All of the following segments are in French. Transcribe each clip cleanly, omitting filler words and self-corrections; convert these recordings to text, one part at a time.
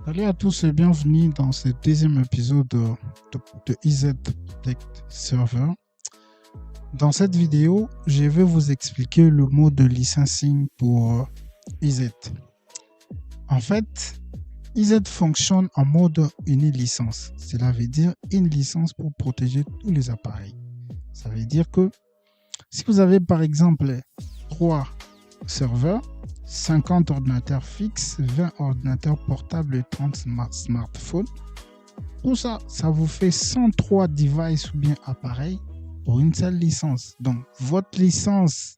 Salut à tous et bienvenue dans ce deuxième épisode de EZ Protect Server. Dans cette vidéo, je vais vous expliquer le mode de licensing pour EZ. En fait, EZ fonctionne en mode unilicence. Cela veut dire une licence pour protéger tous les appareils. Ça veut dire que si vous avez par exemple 3 serveurs, 50 ordinateurs fixes, 20 ordinateurs portables et 30 smartphones. Tout ça, ça vous fait 103 devices ou bien appareils pour une seule licence. Donc, votre licence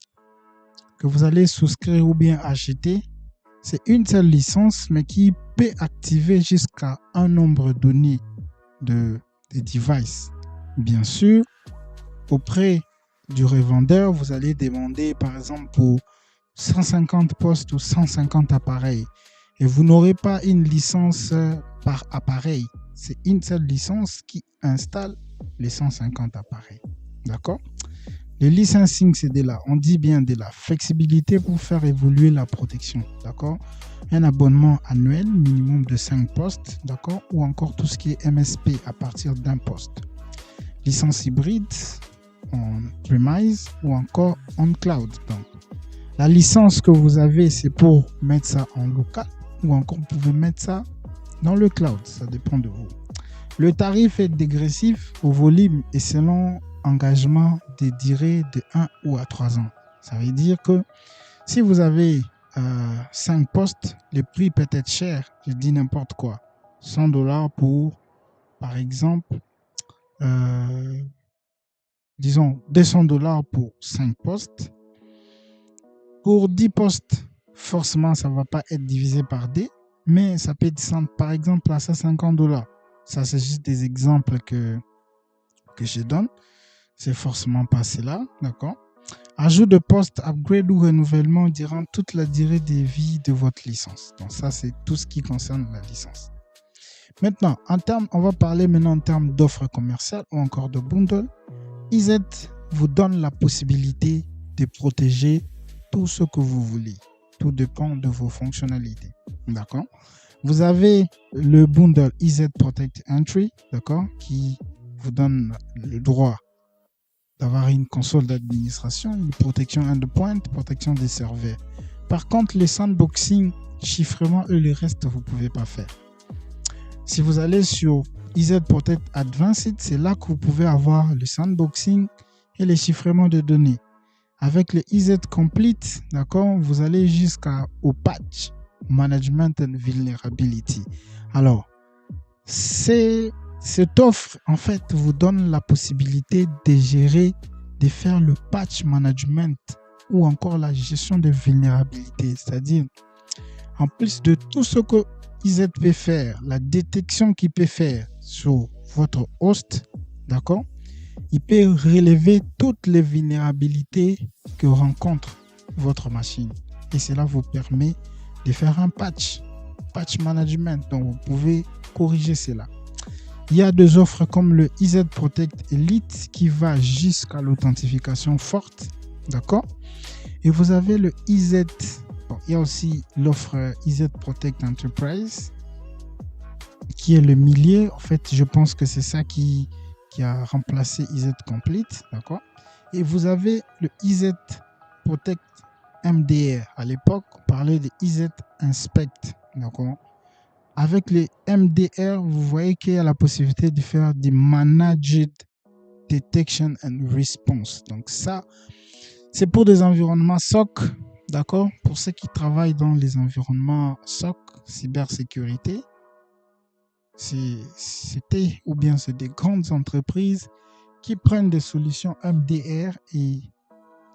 que vous allez souscrire ou bien acheter, c'est une seule licence, mais qui peut activer jusqu'à un nombre donné de devices. Bien sûr, auprès du revendeur, vous allez demander, par exemple, pour 150 postes ou 150 appareils. Et vous n'aurez pas une licence par appareil. C'est une seule licence qui installe les 150 appareils. D'accord? Le licensing, c'est on dit bien de la flexibilité pour faire évoluer la protection. D'accord? Un abonnement annuel, minimum de 5 postes. D'accord? Ou encore tout ce qui est MSP à partir d'un poste. Licence hybride, en premise ou encore en cloud. Donc, la licence que vous avez, c'est pour mettre ça en local ou encore vous pouvez mettre ça dans le cloud. Ça dépend de vous. Le tarif est dégressif au volume et selon engagement des durées de 1 ou à 3 ans. Ça veut dire que si vous avez 5 postes, le prix peut être cher. Je dis n'importe quoi. $100 pour, par exemple, disons $200 pour 5 postes. Pour 10 postes, forcément, ça ne va pas être divisé par D, mais ça peut descendre par exemple à $150. Ça, c'est juste des exemples que je donne. C'est forcément pas cela, d'accord? Ajout de poste, upgrade ou renouvellement durant toute la durée de vie de votre licence. Donc ça, c'est tout ce qui concerne la licence. Maintenant, on va parler maintenant en termes d'offres commerciales ou encore de bundle. EZ vous donne la possibilité de protéger tout ce que vous voulez. Tout dépend de vos fonctionnalités. D'accord? Vous avez le bundle EZ Protect Entry, d'accord, qui vous donne le droit d'avoir une console d'administration, une protection endpoint, protection des serveurs. Par contre, le sandboxing, chiffrement et le reste, vous ne pouvez pas faire. Si vous allez sur EZ Protect Advanced, c'est là que vous pouvez avoir le sandboxing et le chiffrement de données. Avec le EZ Complete, d'accord, vous allez jusqu'au patch Management and Vulnerability. Alors, cette offre, en fait, vous donne la possibilité de gérer, de faire le patch management ou encore la gestion des vulnérabilités. C'est-à-dire, en plus de tout ce que EZ peut faire, la détection qu'il peut faire sur votre host, d'accord, il peut relever toutes les vulnérabilités que rencontre votre machine. Et cela vous permet de faire un patch management. Donc, vous pouvez corriger cela. Il y a des offres comme le EZ Protect Elite qui va jusqu'à l'authentification forte. D'accord? Et vous avez le EZ. Bon, il y a aussi l'offre EZ Protect Enterprise qui est le millier. En fait, je pense que c'est ça qui a remplacé EZ Complete, d'accord? Et vous avez le EZ Protect MDR. À l'époque, on parlait de EZ Inspect, d'accord? Avec les MDR, vous voyez qu'il y a la possibilité de faire des Managed Detection and Response. Donc ça, c'est pour des environnements SOC, d'accord? Pour ceux qui travaillent dans les environnements SOC, cybersécurité, c'était ou bien c'est des grandes entreprises qui prennent des solutions MDR et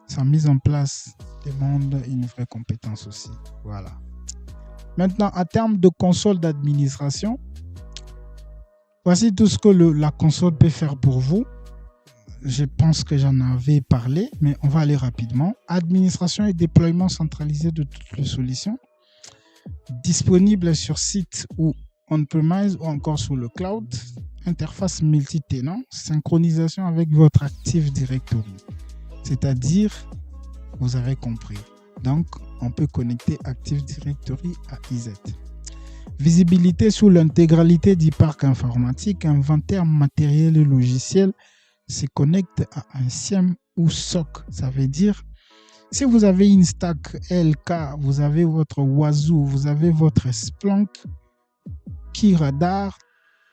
sa mise en place demande une vraie compétence aussi. Voilà. Maintenant, en termes de console d'administration, voici tout ce que la console peut faire pour vous. Je pense que j'en avais parlé, mais on va aller rapidement. Administration et déploiement centralisé de toutes les solutions. Disponible sur site ou on-premise ou encore sur le cloud. Interface multi-tenant. Synchronisation avec votre Active Directory. C'est-à-dire, vous avez compris. Donc, on peut connecter Active Directory à EZ. Visibilité sur l'intégralité du parc informatique, inventaire matériel et logiciel se connecte à un SIEM ou SOC. Ça veut dire, si vous avez une stack LK, vous avez votre Wazoo, vous avez votre Splunk, KeyRadar,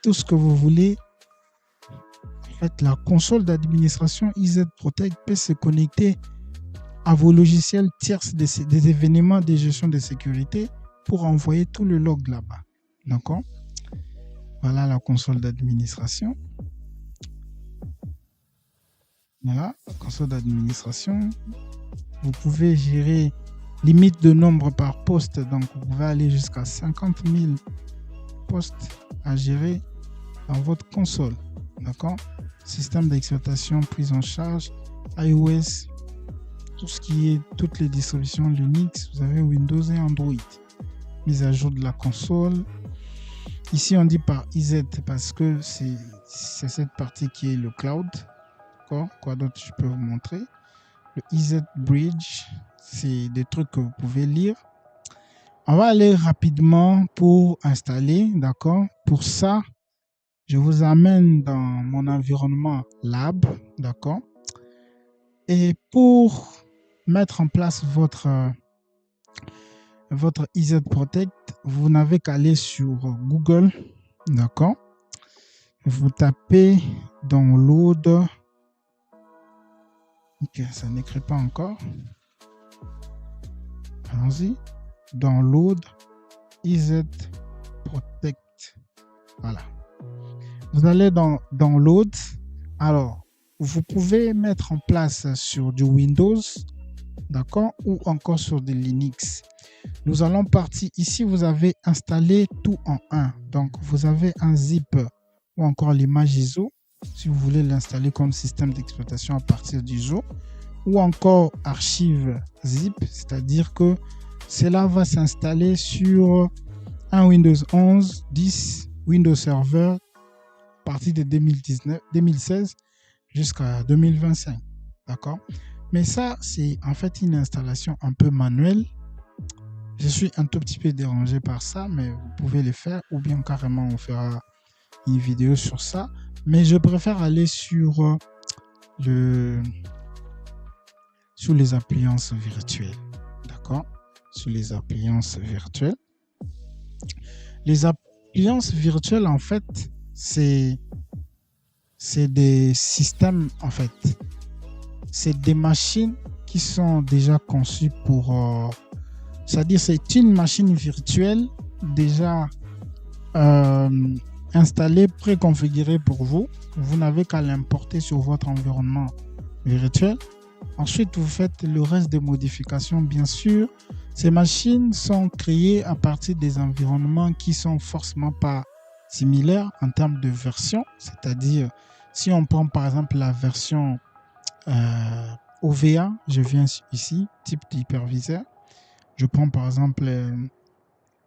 tout ce que vous voulez. En fait, la console d'administration IZ Protect peut se connecter à vos logiciels tierces des événements de gestion de sécurité pour envoyer tout le log là-bas. D'accord? Voilà la console d'administration. Voilà, la console d'administration. Vous pouvez gérer limite de nombre par poste. Donc, vous pouvez aller jusqu'à 50 000 postes à gérer dans votre console. D'accord? Système d'exploitation, prise en charge, iOS, tout ce qui est toutes les distributions Linux. Vous avez Windows et Android. Mise à jour de la console. Ici, on dit par IZ parce que c'est cette partie qui est le cloud. D'accord? Quoi d'autre je peux vous montrer? Le IZ Bridge, c'est des trucs que vous pouvez lire. On va aller rapidement pour installer. D'accord? Pour ça, je vous amène dans mon environnement lab. D'accord? Et pour mettre en place votre IZ Protect, vous n'avez qu'à aller sur Google, d'accord? Vous tapez download. Ok, ça n'écrit pas encore. Allons-y. Download IZ Protect. Voilà. Vous allez dans download. Alors, vous pouvez mettre en place sur du Windows, d'accord, ou encore sur des Linux. Nous allons partir ici. Vous avez installé tout en un. Donc, vous avez un zip ou encore l'image ISO si vous voulez l'installer comme système d'exploitation à partir d'ISO, ou encore archive zip, c'est-à-dire que cela va s'installer sur un Windows 11, 10, Windows Server à partir de 2016 jusqu'à 2025. D'accord? Mais ça, c'est en fait une installation un peu manuelle. Je suis un tout petit peu dérangé par ça, mais vous pouvez le faire, ou bien carrément on fera une vidéo sur ça. Mais je préfère aller sur les appliances virtuelles. D'accord? Sur les appliances virtuelles. Les appliances virtuelles, en fait, c'est des systèmes, en fait. C'est des machines qui sont déjà conçues pour... c'est-à-dire, c'est une machine virtuelle déjà installée, préconfigurée pour vous. Vous n'avez qu'à l'importer sur votre environnement virtuel. Ensuite, vous faites le reste des modifications, bien sûr. Ces machines sont créées à partir des environnements qui sont forcément pas similaires en termes de version. C'est-à-dire, si on prend par exemple la version OVA, je viens ici, type d'hyperviseur. Je prends par exemple,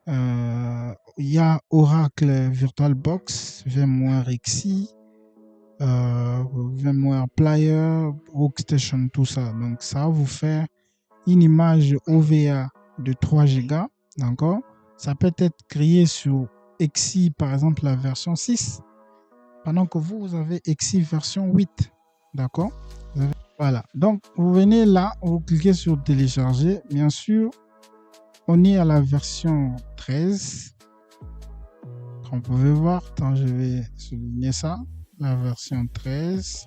il y a Oracle VirtualBox, VMware XE, VMware Player, Workstation, tout ça. Donc ça va vous faire une image OVA de 3 Go, d'accord? Ça peut être créé sur XE, par exemple la version 6, pendant que vous avez XE version 8, d'accord? Voilà, donc vous venez là, vous cliquez sur télécharger, bien sûr. On est à la version 13. Comme vous pouvez voir, attends, je vais souligner ça. La version 13.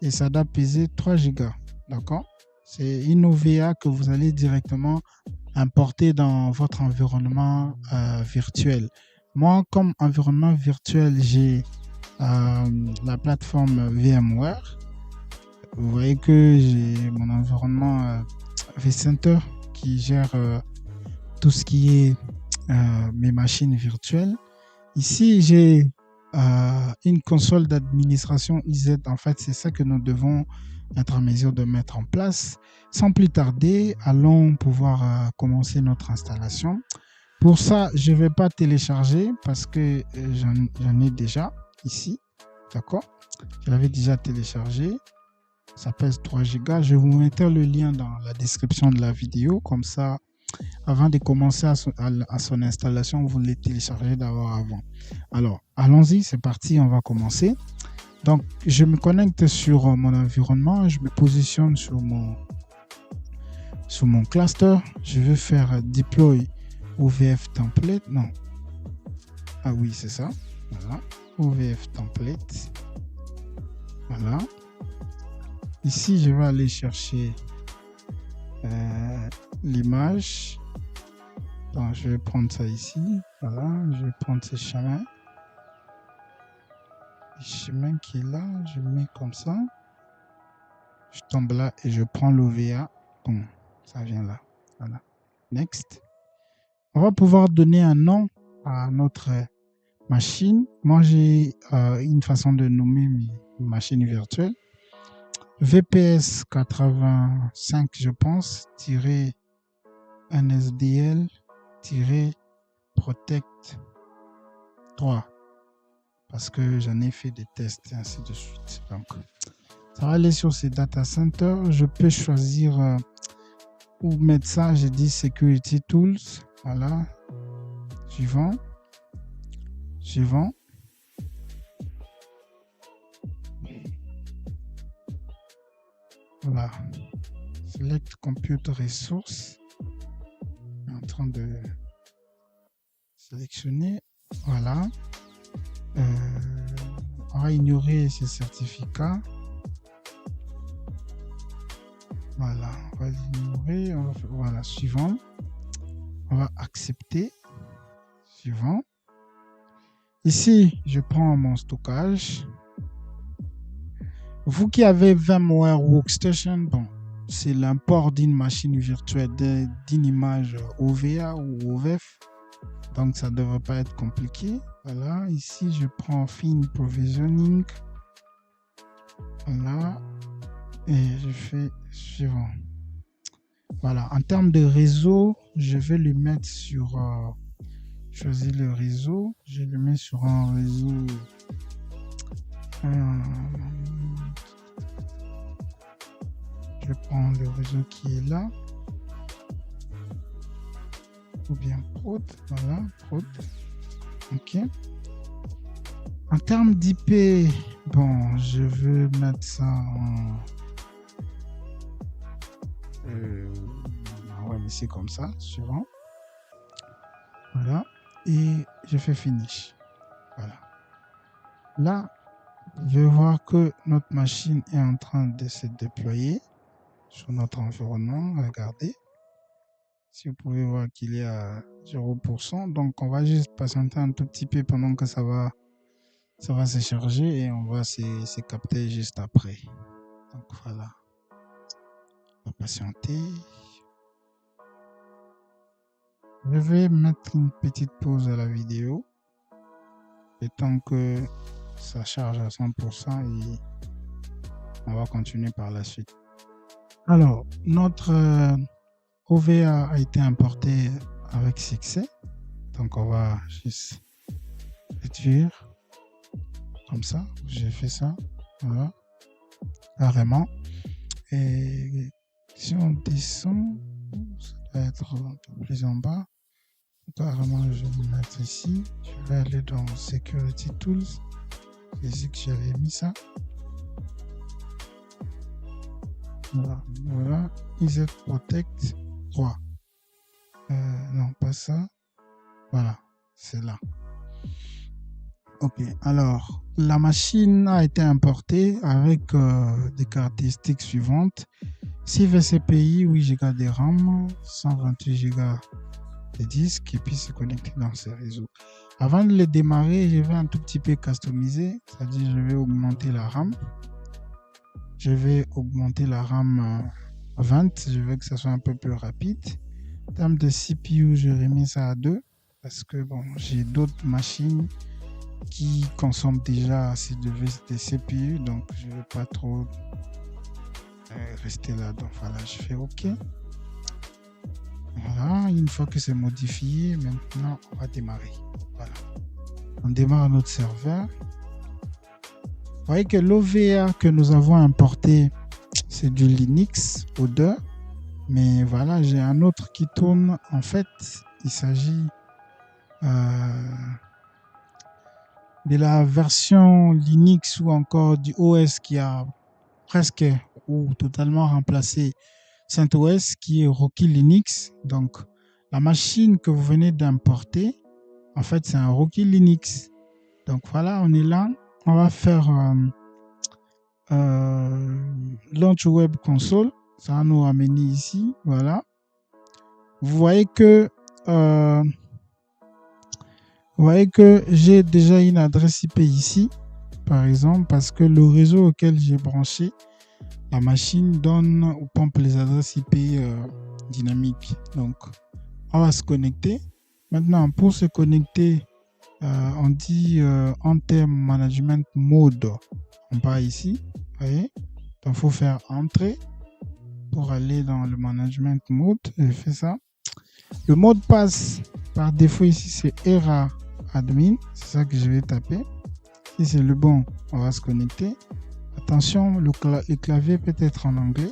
Et ça doit peser 3 Go. D'accord? C'est une OVA que vous allez directement importer dans votre environnement virtuel. Moi, comme environnement virtuel, j'ai la plateforme VMware. Vous voyez que j'ai mon environnement vCenter qui gère tout ce qui est mes machines virtuelles. Ici, j'ai une console d'administration IZ. En fait, c'est ça que nous devons être en mesure de mettre en place. Sans plus tarder, allons pouvoir commencer notre installation. Pour ça, je ne vais pas télécharger parce que j'en ai déjà ici. D'accord? Je l'avais déjà téléchargé. Ça pèse 3 Go. Je vais vous mettre le lien dans la description de la vidéo. Comme ça, avant de commencer à son installation, vous les téléchargez d'abord avant. Alors, allons-y, c'est parti, on va commencer. Donc, je me connecte sur mon environnement, je me positionne sur mon cluster. Je vais faire deploy OVF template. Non. Ah oui, c'est ça. Voilà. OVF template. Voilà. Ici, je vais aller chercher l'image. Donc, je vais prendre ça ici. Voilà. Je vais prendre ce chemin. Le chemin qui est là, je mets comme ça. Je tombe là et je prends l'OVA. Bon, ça vient là. Voilà. Next. On va pouvoir donner un nom à notre machine. Moi, j'ai une façon de nommer mes machines virtuelles. VPS 85, je pense, -NSDL, Protect 3. Parce que j'en ai fait des tests et ainsi de suite. Donc, ça va aller sur ces data centers. Je peux choisir où mettre ça. J'ai dit Security Tools. Voilà. Suivant. Voilà. Select Compute Resource. Je suis en train de sélectionner. Voilà. On va ignorer ces certificats. Voilà. On va l'ignorer. Voilà. Suivant. On va accepter. Suivant. Ici, je prends mon stockage. Vous qui avez VMware Workstation, bon, c'est l'import d'une machine virtuelle, d'une image OVA ou OVF. Donc, ça ne devrait pas être compliqué. Voilà, ici, je prends Fin Provisioning. Voilà, et je fais suivant. Voilà, en termes de réseau, je vais le mettre sur... choisir le réseau. Je le mets sur un réseau... je prends le réseau qui est là. Ou bien prod. Voilà, prod. OK. En termes d'IP, bon, je veux mettre ça en... on va laisser comme ça, suivant. Voilà. Et je fais finish. Voilà. Là, je vais voir que notre machine est en train de se déployer sur notre environnement. Regardez. Si vous pouvez voir qu'il est à 0%. Donc, on va juste patienter un tout petit peu pendant que ça va se charger et on va se capter juste après. Donc, voilà. On va patienter. Je vais mettre une petite pause à la vidéo. Le temps que ça charge à 100% et on va continuer par la suite. Alors, notre OVA a été importé avec succès. Donc, on va juste réduire comme ça. J'ai fait ça. Voilà. Carrément. Et si on descend, ça doit être un peu plus en bas. Carrément, je vais me mettre ici. Je vais aller dans Security Tools. C'est ici que j'avais mis ça. Voilà. EZ Protect 3. Non, pas ça. Voilà, c'est là. Ok, alors, la machine a été importée avec des caractéristiques suivantes. 6 VCPI, 8 Go de RAM, 128 Go de disque et puis se connecter dans ce réseau. Avant de le démarrer, je vais un tout petit peu customiser, c'est-à-dire je vais augmenter la RAM. Je vais augmenter la RAM 20, je veux que ça soit un peu plus rapide. En termes de CPU, je remets ça à 2 parce que bon, j'ai d'autres machines qui consomment déjà assez de CPU, donc je ne veux pas trop rester là. Donc voilà, je fais OK. Voilà, une fois que c'est modifié, maintenant on va démarrer. Voilà. On démarre notre serveur. Vous voyez que l'OVA que nous avons importé, c'est du Linux Odeur. Mais voilà, j'ai un autre qui tourne. En fait, il s'agit de la version Linux ou encore du OS qui a presque ou totalement remplacé CentOS, qui est Rocky Linux. Donc, la machine que vous venez d'importer, en fait, c'est un Rocky Linux. Donc voilà, on est là. On va faire Launch Web Console. Ça va nous ramener ici. Voilà. Vous voyez que j'ai déjà une adresse IP ici, par exemple, parce que le réseau auquel j'ai branché la machine donne ou pompe les adresses IP dynamiques. Donc, on va se connecter. Maintenant, pour se connecter, on dit Enter Management Mode en bas ici. Vous voyez? Donc, il faut faire Entrée pour aller dans le Management Mode. Je fais ça. Le mot de passe par défaut ici, c'est ERA Admin. C'est ça que je vais taper. Si c'est le bon, on va se connecter. Attention, le clavier peut être en anglais.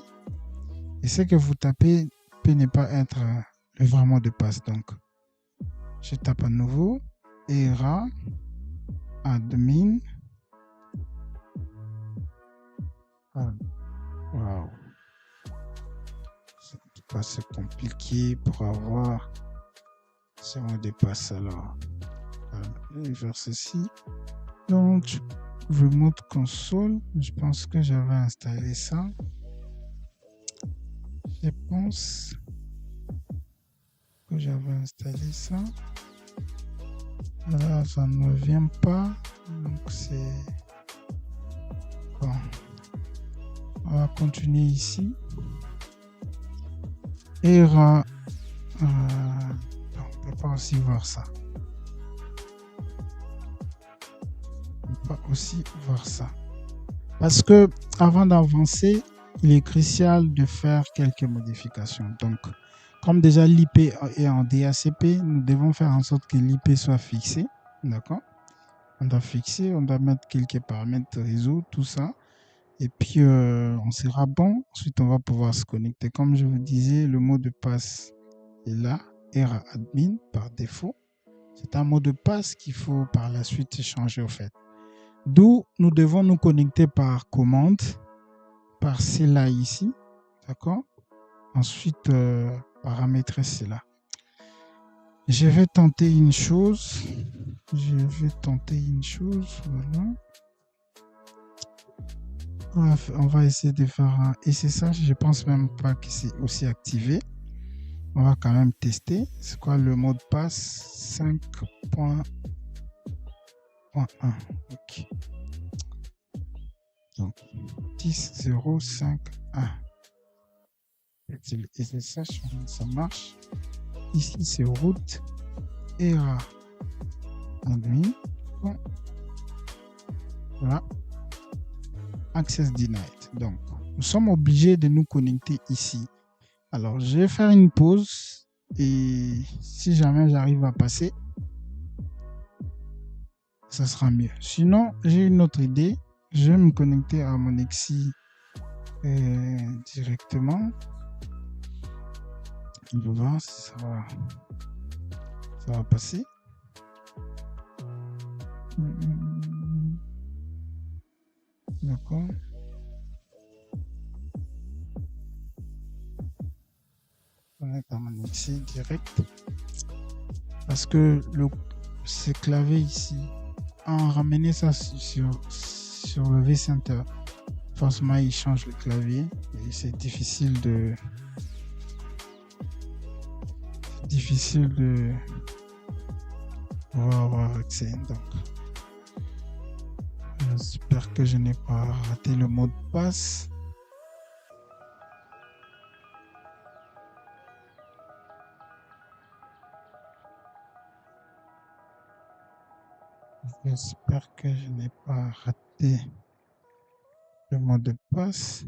Et ce que vous tapez peut ne pas être le vrai mot de passe. Donc, je tape à nouveau. ERA Admin. Wow. C'est compliqué pour avoir ce mot de passe. Alors, je vais faire ceci. Donc, Remote Console. Je pense que j'avais installé ça. Je pense que j'avais installé ça. Là, ça ne vient pas. Donc, c'est bon. On va continuer ici. Et on ne peut pas aussi voir ça. On ne peut pas aussi voir ça. Parce que avant d'avancer, il est crucial de faire quelques modifications. Donc, comme déjà l'IP est en DHCP, nous devons faire en sorte que l'IP soit fixé. D'accord? On doit fixer, on doit mettre quelques paramètres réseau, tout ça. Et puis, on sera bon. Ensuite, on va pouvoir se connecter. Comme je vous disais, le mot de passe est là, ERA Admin par défaut. C'est un mot de passe qu'il faut par la suite changer au fait. D'où nous devons nous connecter par commande, par cela ici. D'accord? Ensuite, paramétrer cela. Je vais tenter une chose. Voilà. On va essayer de faire un SSH. Je pense même pas que c'est aussi activé. On va quand même tester. C'est quoi le mot de passe? 5.1. Ok. Donc, 10.0.5.1. C'est le SSH. Ça marche. Ici, c'est route. ERA admin. Bon. Voilà. Access denied. Donc, nous sommes obligés de nous connecter ici. Alors, je vais faire une pause et si jamais j'arrive à passer, ça sera mieux. Sinon, j'ai une autre idée. Je vais me connecter à mon Exi directement. On va voir si ça va passer. D'accord. On est dans mon Exi direct. Parce que ce clavier ici, en ramener ça sur le vCenter, forcément il change le clavier et c'est difficile de pouvoir avoir accès. Donc, j'espère que je n'ai pas raté le mot de passe. J'espère que je n'ai pas raté le mot de passe.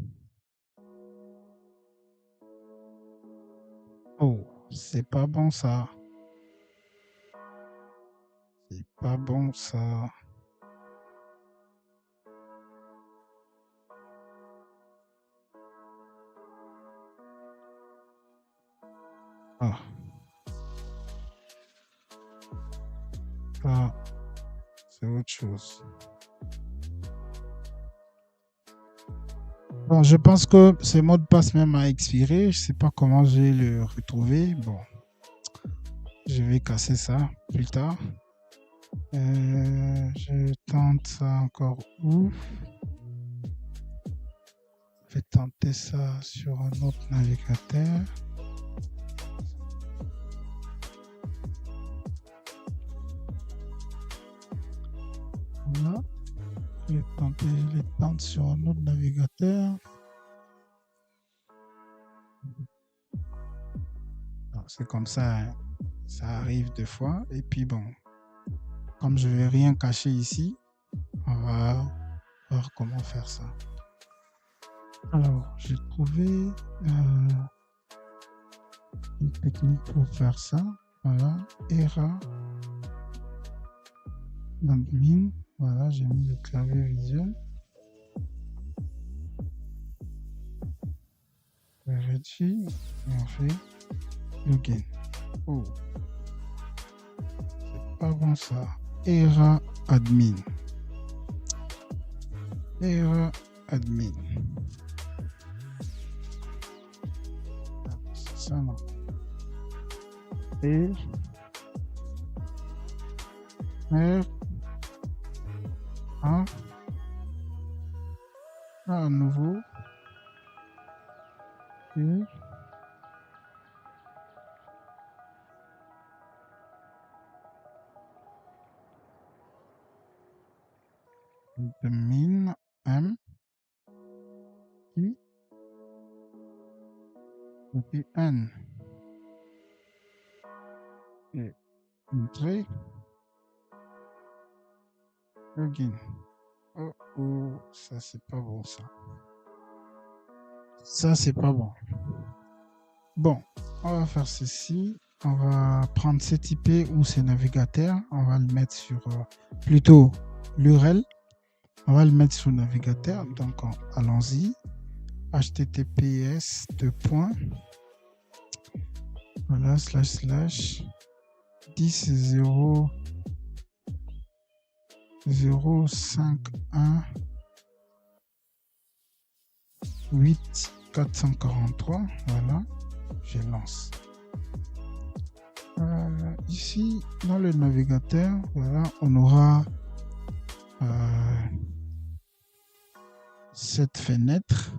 Oh, c'est pas bon ça. C'est pas bon ça. Ah, ça, c'est autre chose. Bon, je pense que ce mot de passe même a expiré. Je sais pas comment je vais le retrouver. Bon, je vais casser ça plus tard. Je tente ça encore où? Je vais tenter ça sur un autre navigateur. Voilà. Je les tente sur un autre navigateur. C'est comme ça, hein. Ça arrive deux fois. Et puis bon, comme je ne vais rien cacher ici, on va voir comment faire ça. Alors, j'ai trouvé une technique pour faire ça. Voilà, ERA admin. Voilà, j'ai mis le clavier visuel. Reggie, et on fait login. Oh, c'est pas bon ça. ERA admin. ERA admin. C'est ça, non? Et R A à nouveau. Et admin M I et puis N. Et entrée. Login. Oh, oh, ça c'est pas bon ça. Ça c'est pas bon. Bon, on va faire ceci. On va prendre cet IP ou ce navigateur. On va le mettre sur plutôt l'URL. On va le mettre sur le navigateur. Donc allons-y. https voilà, //10.0 051 8 443. Voilà, je lance. Ici, dans le navigateur, voilà, on aura cette fenêtre.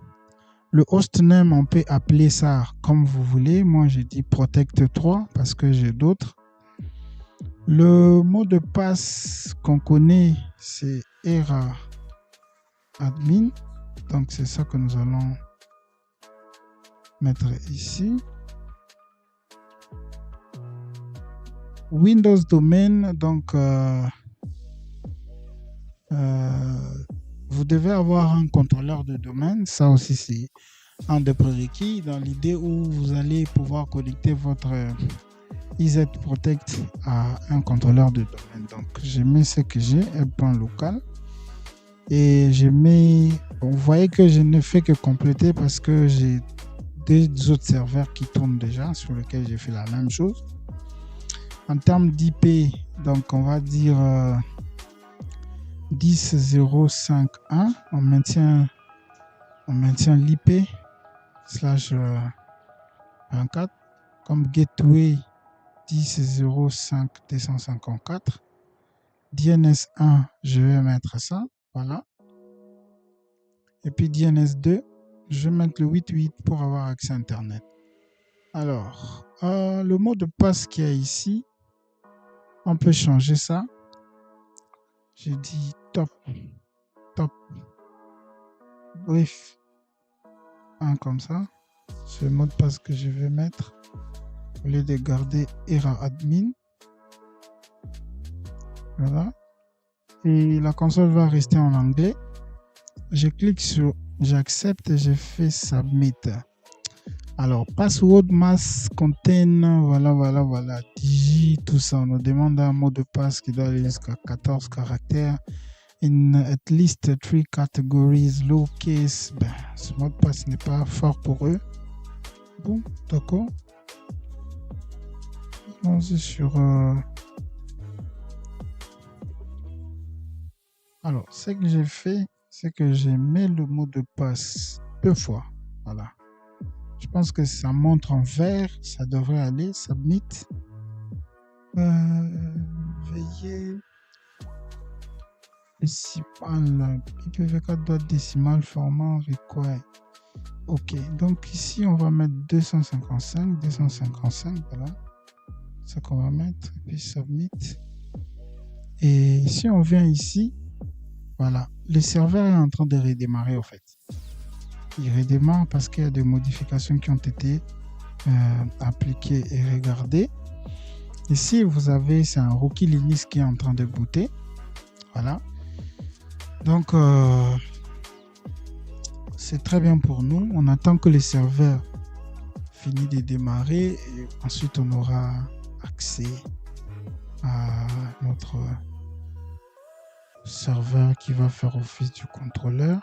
Le hostname, on peut appeler ça comme vous voulez. Moi, j'ai dit Protect 3 parce que j'ai d'autres. Le mot de passe qu'on connaît, c'est ERA admin. Donc, c'est ça que nous allons mettre ici. Windows Domain, donc vous devez avoir un contrôleur de domaine. Ça aussi, c'est un des prérequis dans l'idée où vous allez pouvoir connecter votre EZ Protect à un contrôleur de domaine. Donc, je mets ce que j'ai, un point local. Et je mets, vous voyez que je ne fais que compléter parce que j'ai deux autres serveurs qui tournent déjà sur lesquels j'ai fait la même chose. En termes d'IP, donc on va dire 10.051. On maintient l'IP /24 comme gateway 10.0.5.254. DNS1, je vais mettre ça. Voilà. Et puis DNS2, je vais mettre le 88 pour avoir accès à Internet. Alors, le mot de passe qu'il y a ici, on peut changer ça. J'ai dit top. Bref. Un comme ça. C'est le mot de passe que je vais mettre. Au lieu de garder ERA admin. Voilà. Et la console va rester en anglais. Je clique sur j'accepte et je fais submit. Alors, password mask contain, voilà, digi, tout ça. On nous demande un mot de passe qui doit aller jusqu'à 14 caractères. In at least 3 categories, lowercase. Ce mot de passe n'est pas fort pour eux. Bon, d'accord. allons-y sur... Alors, ce que j'ai fait, c'est que j'ai mis le mot de passe 2 fois. Voilà. Je pense que ça montre en vert. Ça devrait aller. Submit. Veuillez décimal. IPv4 dot décimal format require. Ok. Donc ici, on va mettre 255. 255. Voilà. C'est ça qu'on va mettre. Et puis submit. Et si on vient ici, voilà. Le serveur est en train de redémarrer au fait. Il redémarre parce qu'il y a des modifications qui ont été appliquées et regardées. Ici, vous avez, c'est un Rookie Linux qui est en train de booter. Voilà. Donc, c'est très bien pour nous. On attend que le serveur finisse de démarrer et ensuite on aura accès à notre serveur qui va faire office du contrôleur.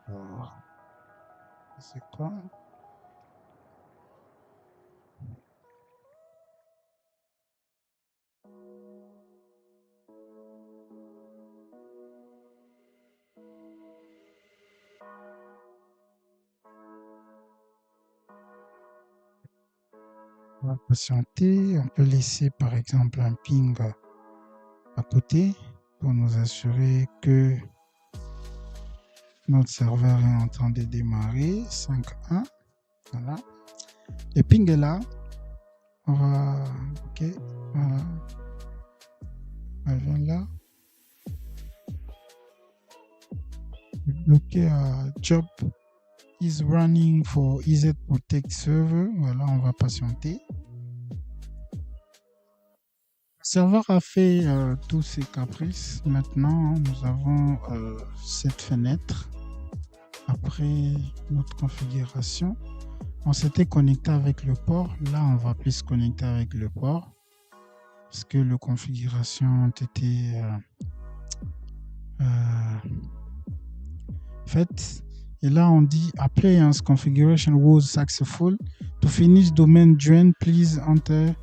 Alors, c'est quoi? On va patienter. On peut laisser par exemple un ping à côté pour nous assurer que notre serveur est en train de démarrer. 5.1. Voilà. Le ping est là. On va. Ok. Voilà. Elle vient là. Bloqué à job is running for EZ Protect server. Voilà, on va patienter. Le serveur a fait tous ses caprices. Maintenant, nous avons cette fenêtre. Après notre configuration, on s'était connecté avec le port. Là, on va plus se connecter avec le port parce que les configurations ont été faites. Et là, on dit appliance configuration was successful. To finish domain join, please enter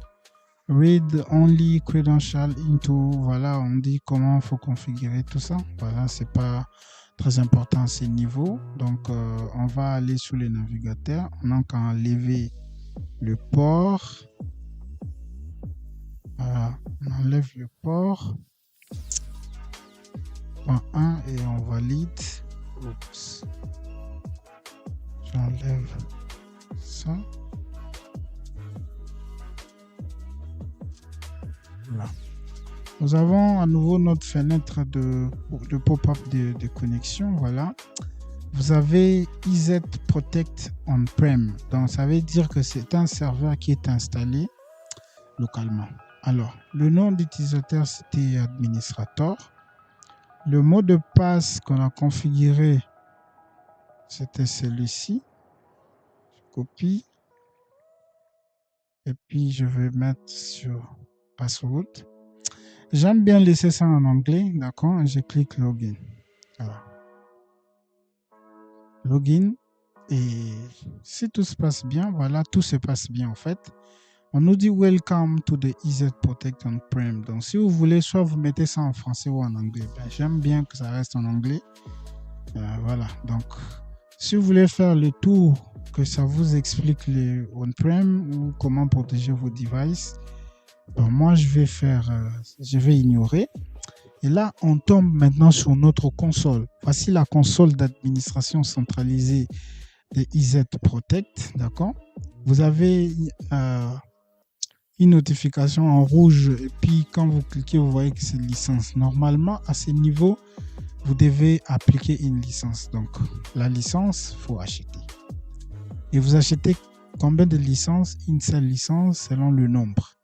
read only credential into. Voilà, on dit comment il faut configurer tout ça. Voilà, c'est pas très important à ce niveau. Donc, on va aller sur le navigateur. On a qu'à enlever le port. Voilà, on enlève le port. Point 1 et on valide. Oups. J'enlève ça. Voilà. Nous avons à nouveau notre fenêtre de pop-up de connexion. Voilà. Vous avez EZ Protect On-Prem. Donc, ça veut dire que c'est un serveur qui est installé localement. Alors, le nom d'utilisateur, c'était administrateur. Le mot de passe qu'on a configuré, c'était celui-ci. Je copie. Et puis, je vais mettre sur password. J'aime bien laisser ça en anglais, d'accord? Je clique login. Voilà. Login. Et si tout se passe bien, voilà, tout se passe bien en fait. On nous dit Welcome to the EZ Protect On-Prem. Donc, si vous voulez, soit vous mettez ça en français ou en anglais. Ben, j'aime bien que ça reste en anglais. Voilà. Donc, si vous voulez faire le tour, que ça vous explique les on-prem ou comment protéger vos devices, bon, moi, je vais ignorer. Et là, on tombe maintenant sur notre console. Voici la console d'administration centralisée de EZ Protect. D'accord? Vous avez une notification en rouge et puis quand vous cliquez, vous voyez que c'est licence. Normalement, à ce niveau, vous devez appliquer une licence. Donc, la licence, il faut acheter. Et vous achetez combien de licences? Une seule licence selon le nombre.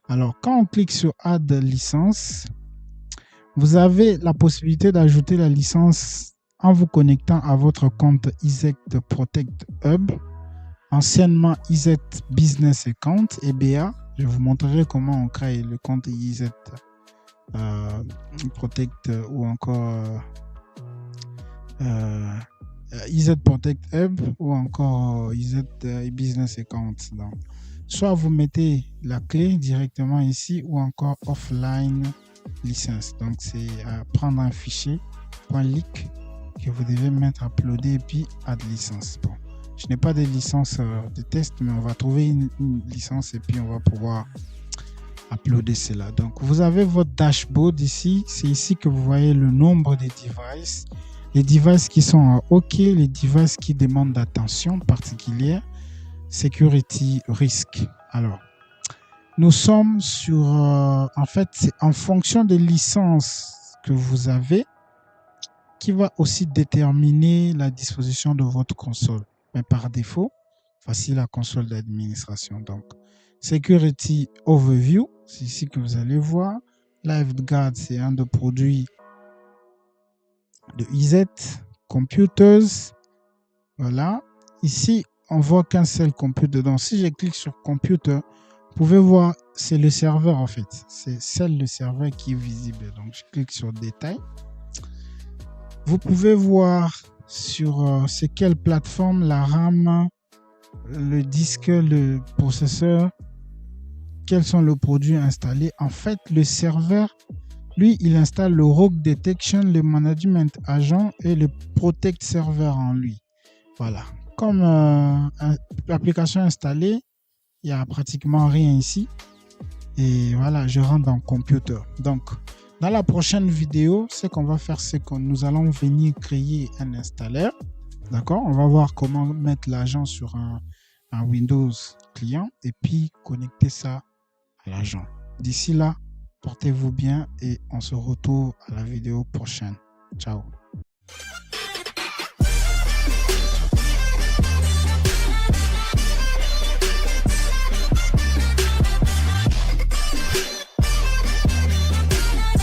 Alors, quand on clique sur Add licence, vous avez la possibilité d'ajouter la licence en vous connectant à votre compte EZ Protect Hub, anciennement EZ Business Account, EBA. Je vous montrerai comment on crée le compte EZ Protect ou encore EZ Protect Hub ou encore EZ Business Account. Donc, soit vous mettez la clé directement ici ou encore offline licence. Donc, c'est à prendre un fichier .leak que vous devez mettre, uploader et puis add licence. Bon, je n'ai pas de licence de test, mais on va trouver une licence et puis on va pouvoir uploader cela. Donc, vous avez votre dashboard ici. C'est ici que vous voyez le nombre de devices. Les devices qui sont en OK, les devices qui demandent d'attention particulière, security, risk. Alors, nous sommes sur... en fait, c'est en fonction des licences que vous avez qui va aussi déterminer la disposition de votre console. Mais par défaut, voici la console d'administration. Donc, Security Overview, c'est ici que vous allez voir. LiveGuard, c'est un des produits de EZ. Computers, voilà. Ici, on voit qu'un seul computer. Donc, si je clique sur Computer, vous pouvez voir, c'est le serveur en fait. C'est seul le serveur qui est visible. Donc, je clique sur Détails. Vous pouvez voir sur c'est quelle plateforme, la RAM, le disque, le processeur, quels sont les produits installés. En fait, le serveur, lui, il installe le Rogue Detection, le Management Agent et le Protect Server en lui. Voilà. Comme l'application installée, il n'y a pratiquement rien ici. Et voilà, je rentre dans Computer. Donc, dans la prochaine vidéo, ce qu'on va faire, c'est que nous allons venir créer un installeur. D'accord? On va voir comment mettre l'agent sur un Windows client et puis connecter ça à l'agent. D'ici là, portez-vous bien et on se retrouve à la vidéo prochaine. Ciao.